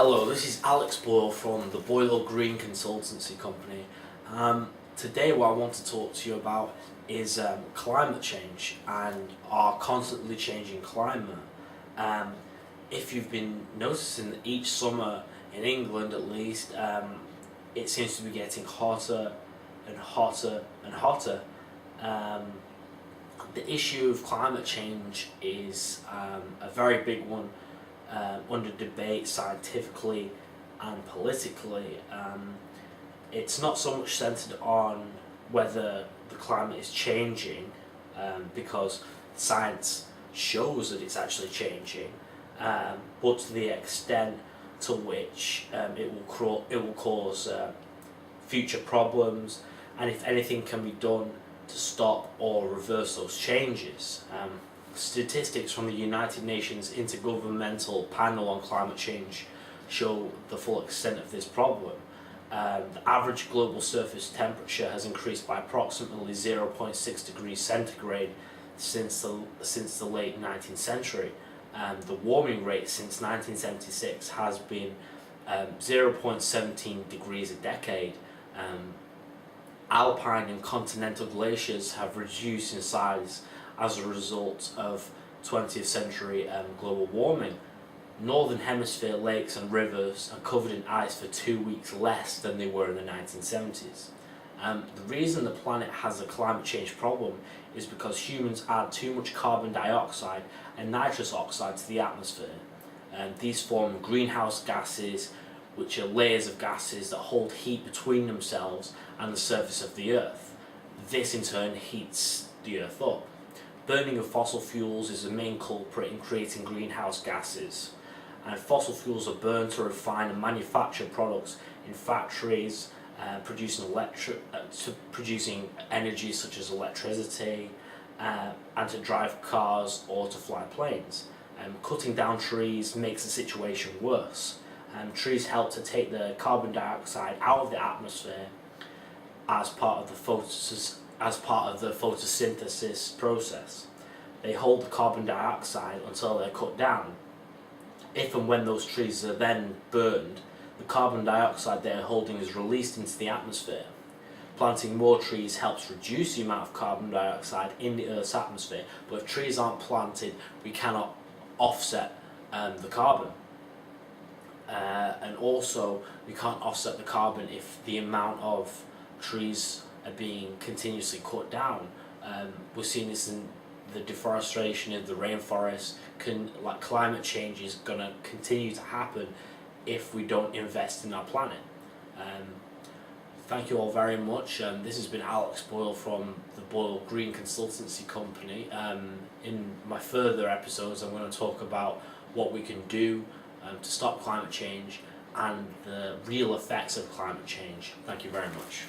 Hello, this is Alex Boyle from the Boyle Green Consultancy Company. Today what I want to talk to you about is climate change and our constantly changing climate. If you've been noticing that each summer, in England at least, it seems to be getting hotter and hotter and hotter. The issue of climate change is a very big one, under debate scientifically and politically. It's not so much centered on whether the climate is changing, because science shows that it's actually changing, but to the extent to which it will cause future problems, and if anything can be done to stop or reverse those changes. Statistics from the United Nations Intergovernmental Panel on Climate Change show the full extent of this problem. The average global surface temperature has increased by approximately 0.6 degrees centigrade since the late 19th century. The warming rate since 1976 has been 0.17 degrees a decade. Alpine and continental glaciers have reduced in size as a result of 20th century global warming. Northern hemisphere lakes and rivers are covered in ice for 2 weeks less than they were in the 1970s. The reason the planet has a climate change problem is because humans add too much carbon dioxide and nitrous oxide to the atmosphere. These form greenhouse gases, which are layers of gases that hold heat between themselves and the surface of the Earth. This in turn heats the Earth up. Burning of fossil fuels is the main culprit in creating greenhouse gases. And fossil fuels are burned to refine and manufacture products in factories, producing energy such as electricity, and to drive cars or to fly planes. Cutting down trees makes the situation worse. Trees help to take the carbon dioxide out of the atmosphere as part of the photosynthesis process. They hold the carbon dioxide until they're cut down. If and when those trees are then burned, the carbon dioxide they're holding is released into the atmosphere. Planting more trees helps reduce the amount of carbon dioxide in the Earth's atmosphere, but if trees aren't planted, we cannot offset the carbon. And also, we can't offset the carbon if the amount of trees are being continuously cut down. We're seeing this in the deforestation of the rainforest. Climate change is going to continue to happen if we don't invest in our planet. Thank you all very much. This has been Alex Boyle from the Boyle Green Consultancy Company. In my further episodes, I'm going to talk about what we can do to stop climate change and the real effects of climate change. Thank you very much.